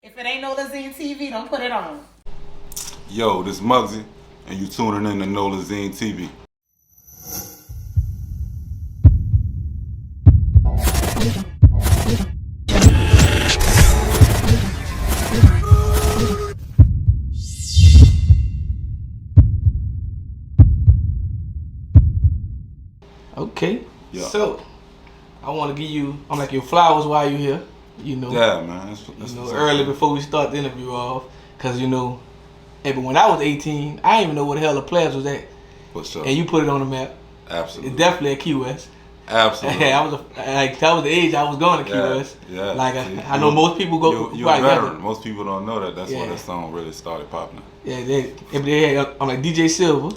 If it ain't Nolazine TV, don't put it on. Yo, this Mugsy, and you tuning in to Nolazine TV. Okay. Yeah. So, I want to give you, I'm like your flowers while you're here. You know. Yeah, man. That's Early before we start the interview off, cause but when I was 18, I didn't even know what the hell Laplace was at. For sure. And you put it on the map. Absolutely. It's definitely at Key West. Absolutely. that was the age I was going to Key West. Yeah. Like I know most people go. You're a veteran. Most people don't know that. That's why that song really started popping. Yeah, I'm like DJ Silver.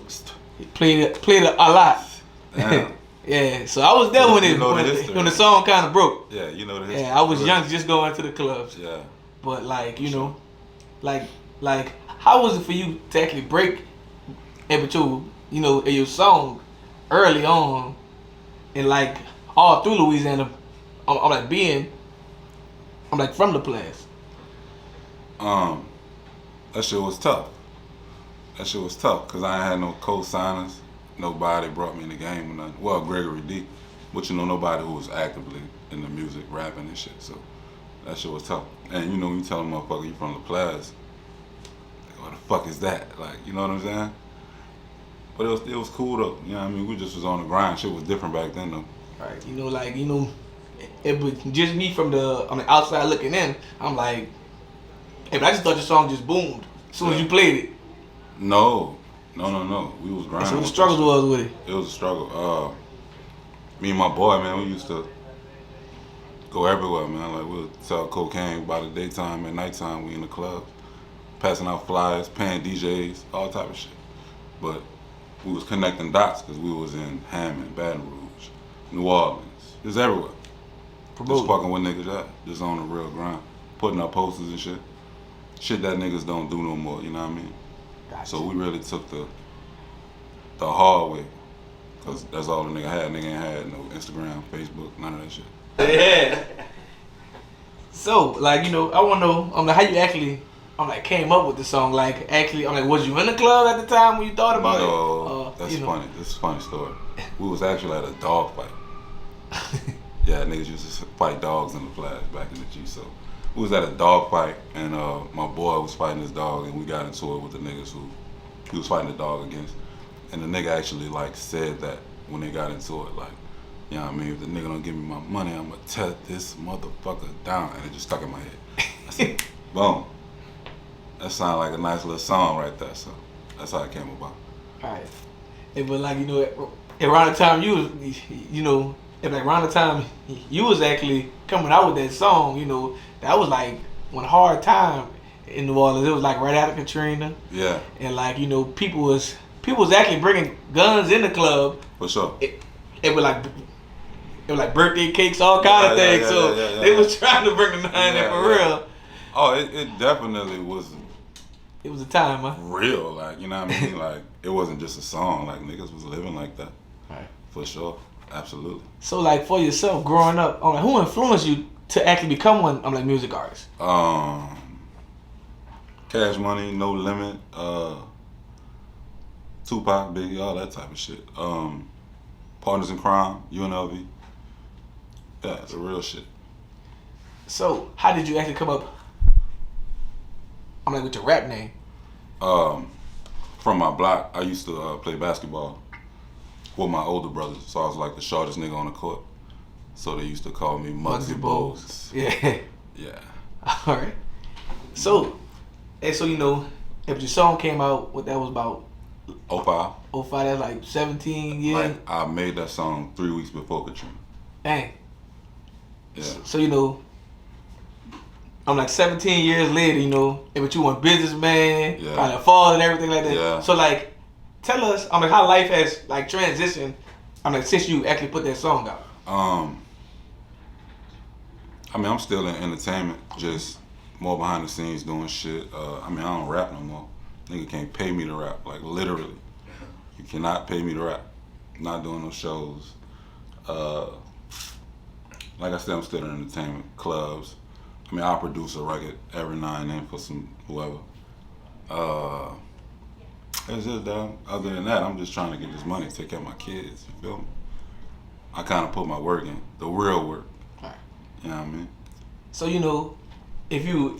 He played it a lot. Damn. Yeah, so I was there when the song kind of broke. Yeah, you know the history. Yeah, I was young, just going to the clubs. Yeah. But like like how was it for you to actually break your song early on, and like all through Louisiana? I'm like from the place. That shit was tough. Cause I ain't had no co-signers. Nobody brought me in the game or nothing. Well, Gregory D, but nobody who was actively in the music, rapping and shit. So that shit was tough. And when you tell a motherfucker you from Laplace, what the fuck is that? Like, you know what I'm saying? But it was cool though. You know what I mean? We just was on the grind. Shit was different back then though. Right. It was just me from on the outside looking in. I'm like, but I just thought your song just boomed as soon as you played it. No. We was grinding. So what the struggle was with it? It was a struggle. Me and my boy, man, we used to go everywhere, man. Like, we would sell cocaine by the daytime, at nighttime we in the clubs, passing out flyers, paying DJs, all type of shit. But we was connecting dots because we was in Hammond, Baton Rouge, New Orleans, just everywhere. Just fucking with niggas up, just on the real grind, putting up posters and shit. Shit that niggas don't do no more, you know what I mean? Gotcha. So we really took the hard way, cause that's all the nigga had. Nigga ain't had no Instagram, Facebook, none of that shit. Yeah. So I want to know, how you actually, came up with the song. Like, actually, was you in the club at the time when you thought about it? No, that's funny. This is a funny story. We was actually at a dog fight. Yeah, niggas used to fight dogs in the flash back in the G. So we was at a dog fight, and my boy was fighting his dog, and we got into it with the niggas who he was fighting the dog against. And the nigga actually said that when they got into it, you know what I mean? If the nigga don't give me my money, I'm gonna tear this motherfucker down. And it just stuck in my head. I said, boom. That sounded like a nice little song right there. So that's how it came about. All right. But around the time you was actually coming out with that song, that was one hard time in New Orleans. It was right after Katrina. Yeah. And people was actually bringing guns in the club. For sure. It was birthday cakes, all kind of things. They was trying to bring the nine in for real. Oh, it definitely was. It was a time, huh? Real, you know what I mean? It wasn't just a song. Niggas was living like that. Right. For sure. Absolutely. So for yourself growing up, who influenced you to actually become one music artist? Cash Money, No Limit, Tupac, Biggie, all that type of shit. Partners in Crime, UNLV. Yeah, the real shit. So how did you actually come up with your rap name? From my block, I used to play basketball with my older brothers, so I was the shortest nigga on the court. So they used to call me Mugsy Bowles. Yeah. Yeah. All right. So if your song came out, what that was about? 05. 05, that's 17 years. I made that song 3 weeks before Katrina. Dang. Yeah. So I'm 17 years later, but you were a businessman, kind of father and everything like that. Yeah. So tell us, how life has transitioned. Since you actually put that song out. I'm still in entertainment, just more behind the scenes doing shit. I don't rap no more. Nigga can't pay me to rap, literally. You cannot pay me to rap. Not doing no shows. Like I said, I'm still in entertainment, clubs, I mean, I produce a record every now and then for some whoever. That's it, dog. Other than that, I'm just trying to get this money to take care of my kids. You feel me? I kind of put my work in, the real work. Right. You know what I mean? So if you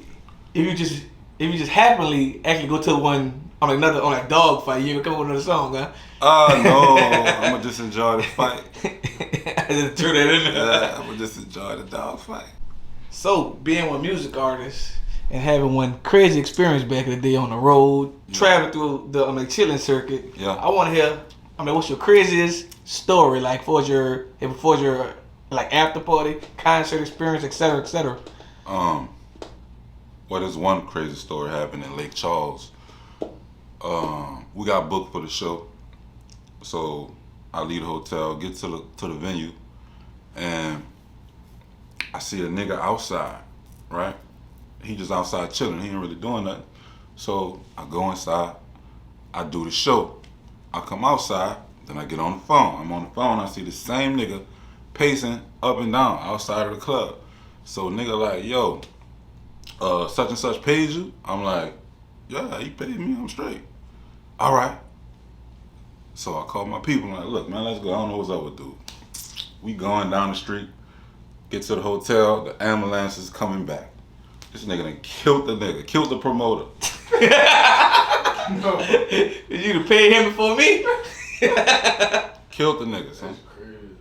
just happily actually go to one on another on like dog fight, you gonna come up with another song, huh? No, I'm gonna just enjoy the fight. I just threw that in there. Yeah, I'm gonna just enjoy the dog fight. So being one music artist and having one crazy experience back in the day on the road, traveling through the chilling circuit. Yeah. I want to hear. What's your craziest story like before your like after party, concert experience, etc., etc. Well, there's one crazy story happened in Lake Charles. We got booked for the show, so I leave the hotel, get to the venue, and I see a nigga outside, right? He just outside chilling. He ain't really doing nothing. So I go inside. I do the show. I come outside. Then I get on the phone. I'm on the phone. I see the same nigga pacing up and down outside of the club. So nigga like, yo, such and such paid you? I'm like, yeah, he paid me. I'm straight. All right. So I call my people. I'm like, look, man, let's go. I don't know what's up with dude. We going down the street. Get to the hotel. The ambulance is coming back. This nigga done killed the promoter. No. Did you to pay him before me? Killed the nigga, son. That's crazy.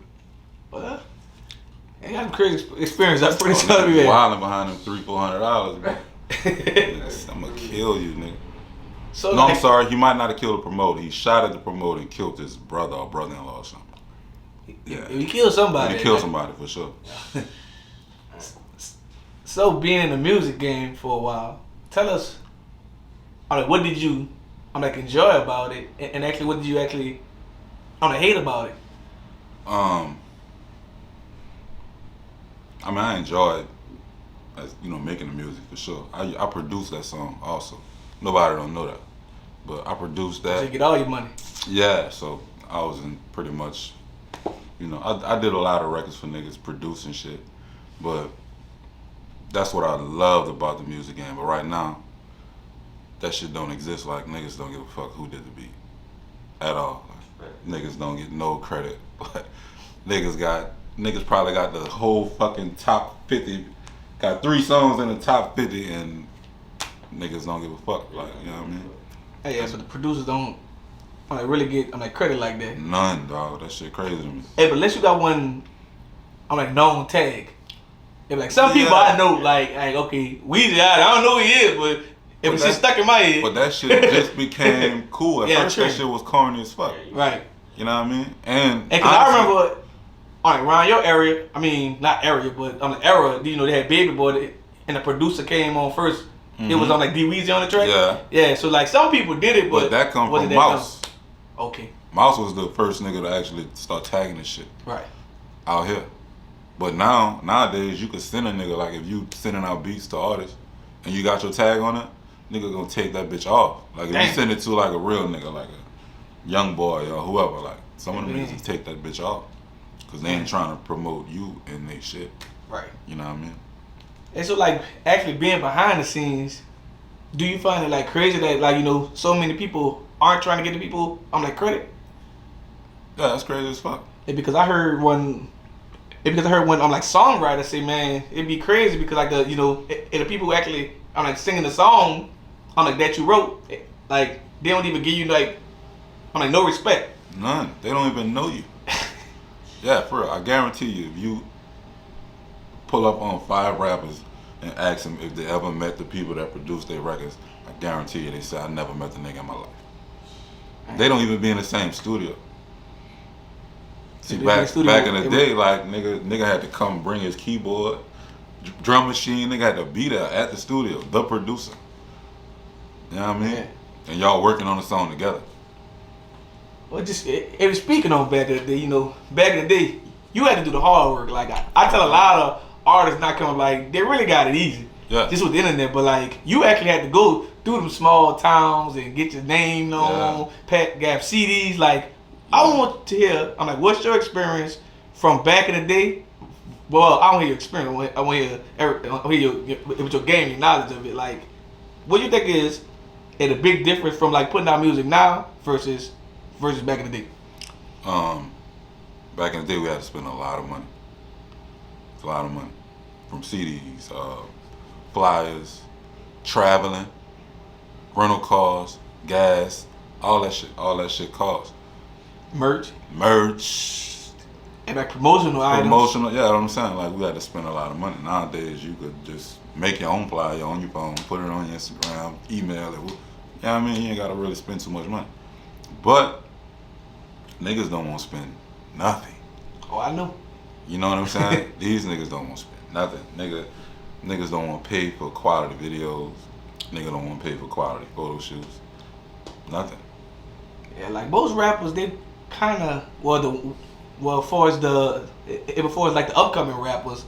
Well, I got some crazy experience. I'm pretty sure you wilding behind them $300-400, man. I'm gonna kill you, nigga. So no, I'm sorry. He might not have killed the promoter. He shot at the promoter and killed his brother or brother-in-law or something. Yeah, he killed somebody. He killed somebody for sure. So being in the music game for a while, tell us, what did you, enjoy about it, and actually, what did you actually, hate about it? I enjoyed, making the music for sure. I produced that song also. Nobody don't know that, but I produced that. So you get all your money. Yeah, so I was in pretty much, I did a lot of records for niggas producing shit, but that's what I loved about the music game. But right now, that shit don't exist. Like, niggas don't give a fuck who did the beat at all. Like, niggas don't get no credit. Like, niggas probably got the whole fucking top 50, got 3 songs in the top 50, and niggas don't give a fuck. Like, you know what I mean? Hey, yeah, but the producers don't really get credit like that. None, dog. That shit crazy to me. Hey, but unless you got one, known tag. If some people I know, okay, Weezy, I don't know who he is, but if it's just stuck in my head. But that shit just became cool. At first, that shit was corny as fuck. Right. You know what I mean? And because I remember, around your area, not area, but on the era, they had Baby Boy, and the producer came on first. Mm-hmm. It was on D Weezy on the track. Yeah. Yeah. So some people did it, but that come from Mouse. Okay. Mouse was the first nigga to actually start tagging this shit. Right. Out here. But nowadays, you could send a nigga, like if you sending out beats to artists and you got your tag on it, nigga gonna take that bitch off. Like if you send it to like a real nigga, like a young boy or whoever, like some of them niggas just take that bitch off. Cause they ain't trying to promote you and they shit. Right. You know what I mean? And so actually being behind the scenes, do you find it crazy that so many people aren't trying to get the people credit? Yeah, that's crazy as fuck. Yeah, because I heard one songwriter say, man, it'd be crazy because the people who actually singing the song that you wrote, they don't even give you no respect. None. They don't even know you. Yeah, for real. I guarantee you, if you pull up on 5 rappers and ask them if they ever met the people that produced their records, I guarantee you they say, I never met the nigga in my life. They don't even be in the same studio. See, back in the day, nigga had to come bring his keyboard, drum machine. Nigga had to be there at the studio, the producer. You know what I mean? Yeah. And y'all working on the song together. Well, it was speaking on back in the day. Back in the day, you had to do the hard work. I tell a lot of artists not coming, they really got it easy. Yeah. Just with the internet, but you actually had to go through them small towns and get your name known, got CDs. I want to hear, what's your experience from back in the day Well, I want to hear your experience. I want to hear your gaming knowledge of it. Like, what do you think is a big difference from like putting out music now versus back in the day? Back in the day, we had to spend a lot of money. It's a lot of money. From CDs, flyers, traveling, rental cars, gas, all that shit costs. Merch. And like promotional items. Yeah, that's what I'm saying. Like, we had to spend a lot of money. Nowadays, you could just make your own flyer on your phone, put it on your Instagram, email it. You know what I mean? You ain't got to really spend too much money. But niggas don't want to spend nothing. Oh, I know. You know what I'm saying? These niggas don't want to spend nothing. Niggas don't want to pay for quality videos. Niggas don't want to pay for quality photo shoots. Nothing. Yeah, like most rappers, they kind of before it's like the upcoming rappers,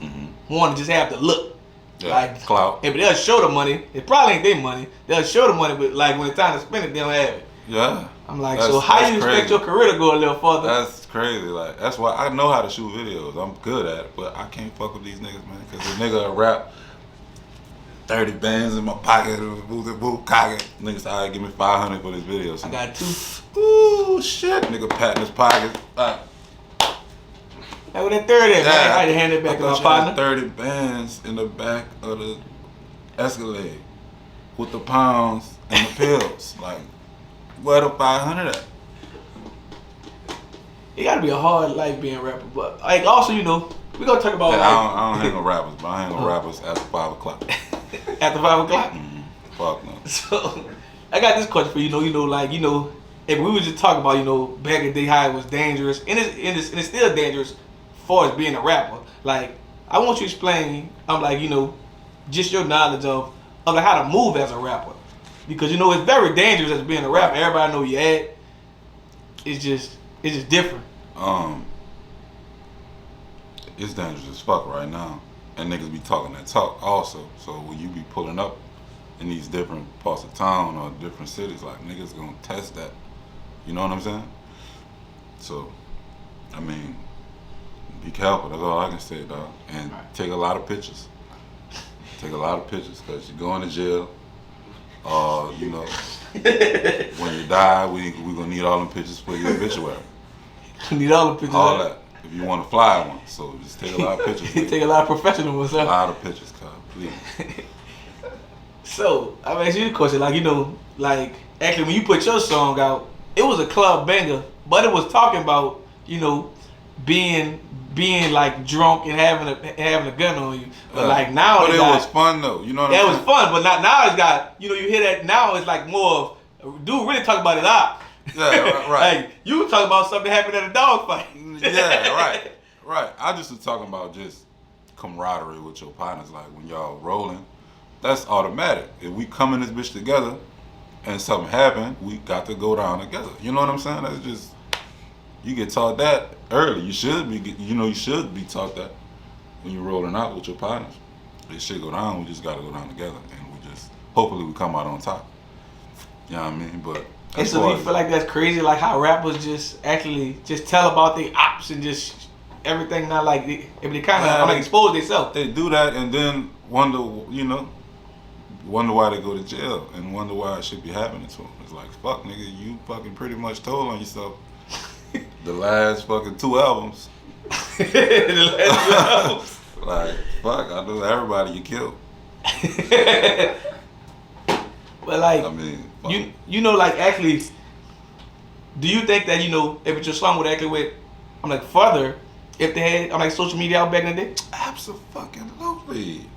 want to just have the look. Yeah, like clout. But they'll show the money. It probably ain't their money. They'll show the money, but like when it's time to spend it, they don't have it. Yeah. I'm like, so how you expect your career to go a little further? That's crazy. Like, that's why I know how to shoot videos. I'm good at it, but I can't fuck with these niggas, man. Cause the nigga will rap 30 bands in my pocket, cock. Niggas, all right, give me 500 for this video. So I got 2. Ooh, shit. Nigga patting his pocket. Hey, with that 30 at, man, I had to hand it back to my partner. 30 bands in the back of the Escalade with the pounds and the pills. Like, where the 500 at? It gotta be a hard life being a rapper, but like also, we gonna talk about. Yeah, I don't hang with rappers, but I hang with rappers after 5 o'clock. After 5 o'clock? Fuck no. So, I got this question for you. If we were just talking about, back in the day how it was dangerous, and it's still dangerous, as far as being a rapper. Like, I want you to explain. I'm like, just your knowledge of like how to move as a rapper, because it's very dangerous as being a rapper. Everybody know you at. It's just different. It's dangerous as fuck right now, and niggas be talking that talk also. So when you be pulling up in these different parts of town or different cities, like, niggas gonna test that. You know what I'm saying? So, I mean, be careful. That's all I can say, dog. And take a lot of pictures. Take a lot of pictures, because you're going to jail. When you die, we gonna need all them pictures for your obituary. Need all the pictures. All that. If you want to fly one, so just take a lot of pictures. Take a lot of professional ones, huh? A lot of pictures, cuz, please. So, I'm gonna ask you the question, like, actually when you put your song out, it was a club banger, but it was talking about, being like drunk and having a gun on you. But like now, but it was fun though. You know what I'm saying? It was fun, but now it's got, you hear that now. It's like more of dude really talk about it out. Yeah, right. Like you talk about something happened at a dog fight. Yeah, right. I just was talking about just camaraderie with your partners. Like when y'all rolling, that's automatic. If we come in this bitch together and something happen, we got to go down together. You know what I'm saying? That's just, you get taught that early. You should be taught that when you're rolling out with your partners. This shit go down, we just gotta go down together, and hopefully we come out on top. You know what I mean? But and so do you feel like that's crazy, like how rappers just tell about their ops and just everything, not like they kind of expose themselves. They do that and then wonder why they go to jail and wonder why it should be happening to them. It's like, fuck, nigga, you fucking pretty much told on yourself the last fucking 2 albums. The last 2 albums. Like, fuck, I know everybody you killed. But like, I mean, like actually, do you think that if your song would actually went, further if they had social media out back in the day? Absolutely.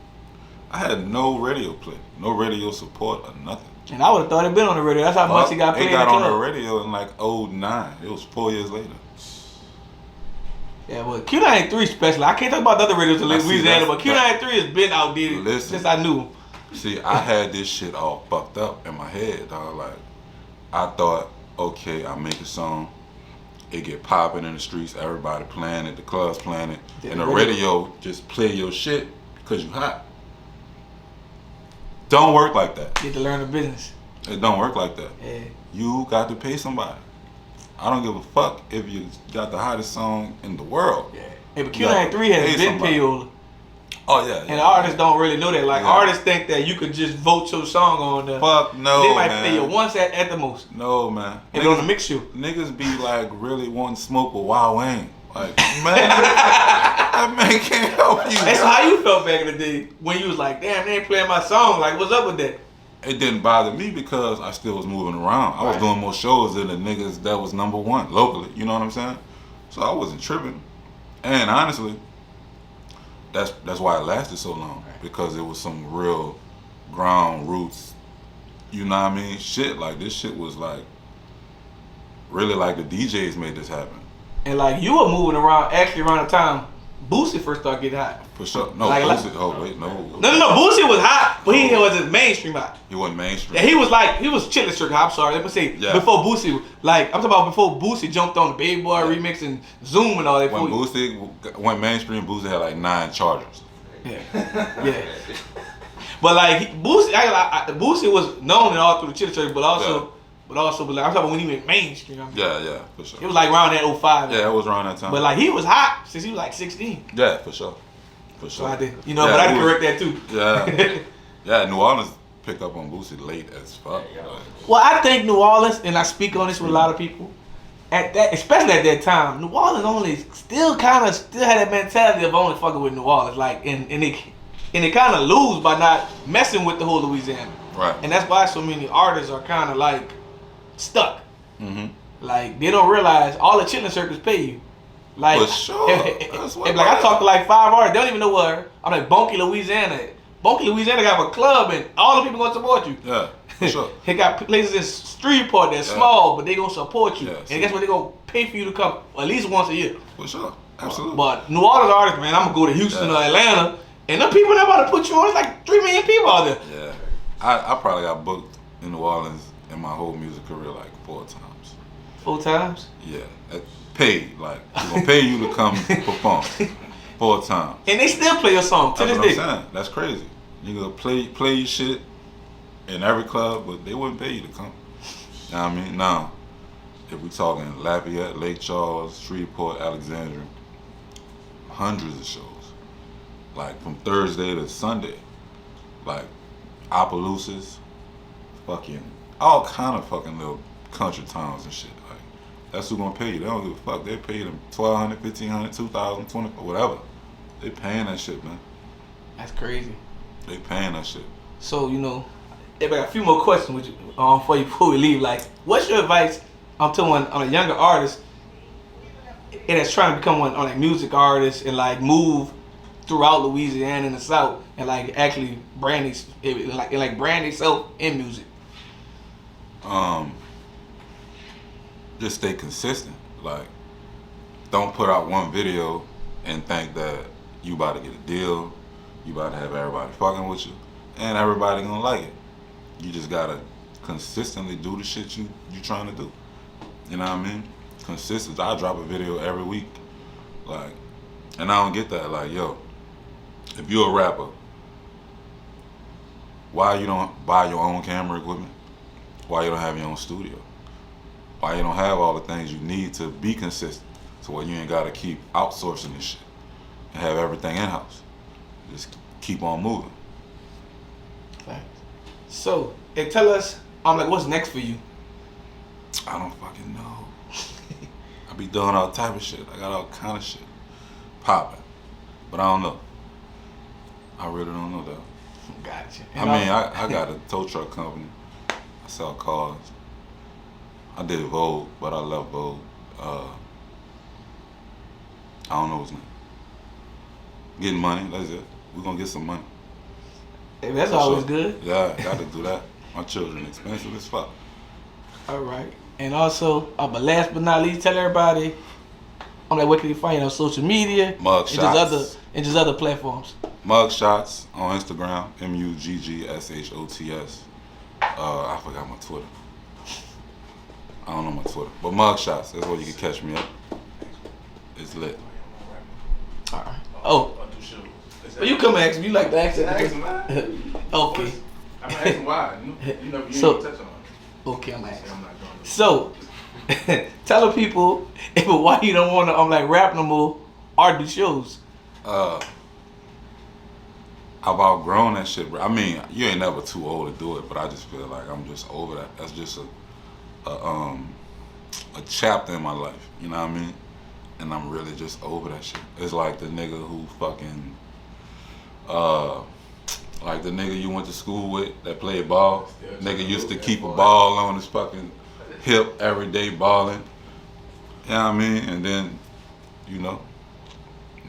I had no radio play, no radio support or nothing. And I would have thought it'd been on the radio. That's how much it got played. It got on the radio in like 2009. It was 4 years later. Yeah, but Q93 special. I can't talk about the other radios in Louisiana, but Q93 has been outdated since I knew him. See, I had this shit all fucked up in my head, dog. Like, I thought, okay, I make a song, it get popping in the streets, everybody playing it, the clubs playing it, and the radio just play your shit because you hot. Don't work like that. You get to learn the business. It don't work like that. Yeah. You got to pay somebody. I don't give a fuck if you got the hottest song in the world. Yeah. Hey, but Q93 has been payola. Oh yeah. And artists don't really know that. Like artists think that you could just vote your song on the. Fuck no, they might man. play you once at the most. No, man. And on the mix show. Niggas be like really wanting to smoke with Wild Wayne. Like, man, that man can't help you. That's how you felt back in the day when you was like, damn, they ain't playing my song. Like, what's up with that? It didn't bother me because I still was moving around. I was doing more shows than the niggas that was number one locally. You know what I'm saying? So I wasn't tripping. And honestly, that's why it lasted so long, because it was some real ground roots. You know what I mean? Shit, like this shit was like really like the DJs made this happen. And like you were moving around actually around the time Boosie first started getting hot. For sure. No, like, Boosie. Oh wait, no. No. Boosie was hot, but he wasn't mainstream hot. He wasn't mainstream. Yeah, he was Chitlin Circuit. I'm sorry, let me say before Boosie. Like I'm talking about before Boosie jumped on the Baby Boy remix and Zoom and all that. When Boosie went mainstream, Boosie had like 9 chargers. Yeah. But like Boosie was known and all through the Chitlin Circuit, but also like, I'm talking about when he went mainstream. Yeah, for sure. It was like around that 05. Yeah, it was around that time. But like he was hot since he was like 16. Yeah, for sure. So I did, but I did correct that too. Yeah, New Orleans picked up on Boosie late as fuck. Well, I think New Orleans, and I speak on this with a lot of people, especially at that time, New Orleans still had that mentality of only fucking with New Orleans, like, and they kind of lose by not messing with the whole Louisiana. Right. And that's why so many artists are kind of like stuck. Mm-hmm. Like they don't realize all the chilling circuits pay you. Like, for sure. I talked to like 5 artists, they don't even know where. I'm like Bonky, Louisiana. Bonky, Louisiana got a club and all the people gonna support you. Yeah, for sure. They got places in Streetport that's small, but they gonna support you. Yeah, and guess what? They gonna pay for you to come at least once a year. For sure, absolutely. But New Orleans artists, man, I'm gonna go to Houston or Atlanta, and them people that about to put you on. It's like 3 million people out there. Yeah, I probably got booked in New Orleans in my whole music career like 4 times. 4 times? Yeah, paid. Like we're gonna pay you to come perform 4 times. And they still play your song to That's this what day. I'm saying. That's crazy. You gonna play your shit in every club, but they wouldn't pay you to come. You know what I mean? Now, if we talking Lafayette, Lake Charles, Shreveport, Alexandria, hundreds of shows. Like from Thursday to Sunday. Like Opelousas, fucking all kind of fucking little country towns and shit. Like that's who gonna pay you. They don't give a fuck. They pay them $1,200, $1,500, $2,000, $20, whatever. They paying that shit, man. That's crazy. They paying that shit. So, I got a few more questions with you, for you before we leave. Like, what's your advice to on a younger artist and that's trying to become one on a music artist and like move throughout Louisiana and the South and like actually brand themselves in music? Just stay consistent. Like, don't put out one video and think that you about to get a deal, you about to have everybody fucking with you, and everybody gonna like it. You just gotta consistently do the shit you trying to do. You know what I mean? Consistent. I drop a video every week. Like, and I don't get that. Like, yo, if you're a rapper, why you don't buy your own camera equipment? Why you don't have your own studio? Why you don't have all the things you need to be consistent? So where you ain't gotta keep outsourcing this shit and have everything in-house. Just keep on moving. Thanks. So, and tell us, what's next for you? I don't fucking know. I be doing all type of shit. I got all kind of shit popping, but I don't know. I really don't know though. Gotcha. I got a tow truck company. I sell cars. I did Vogue, but I left Vogue. I don't know his name. Getting money, that's it. We're gonna get some money. Hey, that's always good. Yeah, gotta do that. My children expensive as fuck. All right. And also, but last but not least, tell everybody, where can you find you on social media? Mugshots. And just other platforms. Mugshots on Instagram, MUGGSHOTS. I forgot my Twitter. I don't know my Twitter. But Mugshots, that's where you can catch me at. It's lit. All right. Oh. Well, you come ask me. You like to ask that? Okay. I'm asking why. You never touch on it. Okay, I'm asking. So, tell the people why you don't want to rap no more, art do shows? I've outgrown that shit, bro. I mean, you ain't never too old to do it, but I just feel like I'm just over that. That's just a chapter in my life. You know what I mean? And I'm really just over that shit. It's like the nigga who fucking, like the nigga you went to school with that played ball. Nigga used to keep a ball on his fucking hip every day balling. You know what I mean? And then, you know,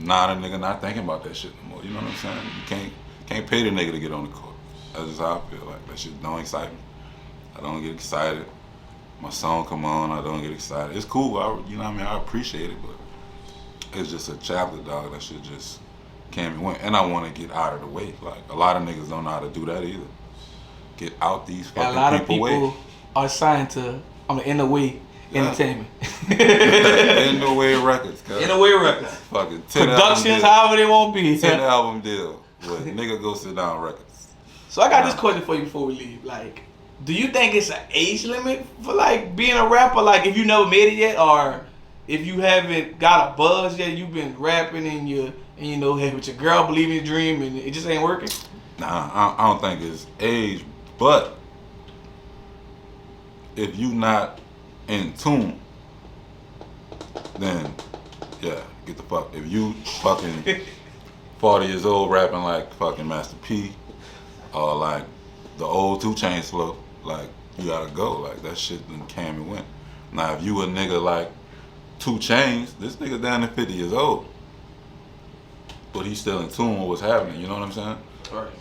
now the nigga not thinking about that shit no more. You know what I'm saying? You can't pay the nigga to get on the court. That's just how I feel. Like that shit don't excite me. I don't get excited. My song come on, I don't get excited. It's cool, you know what I mean? I appreciate it, but it's just a chapter, dog. That shit just can't be went. And I want to get out of the way. Like a lot of niggas don't know how to do that either. Get out these fucking a lot of people people way. are signed to in the way entertainment. In the way records, cuz. In the way records. Fucking 10 Productions, however they won't be. 10 album deal with nigga go sit down records. So I got this question for you before we leave. Like, do you think it's an age limit for like being a rapper? Like, if you never made it yet, or if you haven't got a buzz yet, you've been rapping and you know, hey, with your girl believe in your dream and it just ain't working? Nah, I don't think it's age, but if you not in tune, then yeah, get the fuck. If you fucking 40 years old rapping like fucking Master P or like the old 2 Chainz flow, like you gotta go. Like that shit done came and went. Now if you a nigga like 2 Chainz, this nigga down to 50 years old, but he's still in tune with what's happening. You know what I'm saying? Right.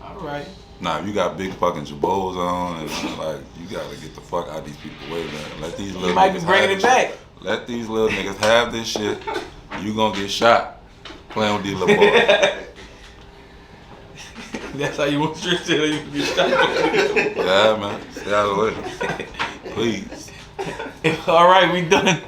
All right. Now if you got big fucking jabos on and like you gotta get the fuck out of these people way, man. Let these little You might be niggas bringing have it this back. shit. Let these little niggas have this shit. You gonna get shot playing with these little boys. That's how you want to shit you be shot. Yeah, man. Stay out of the way. Please. All right, we done.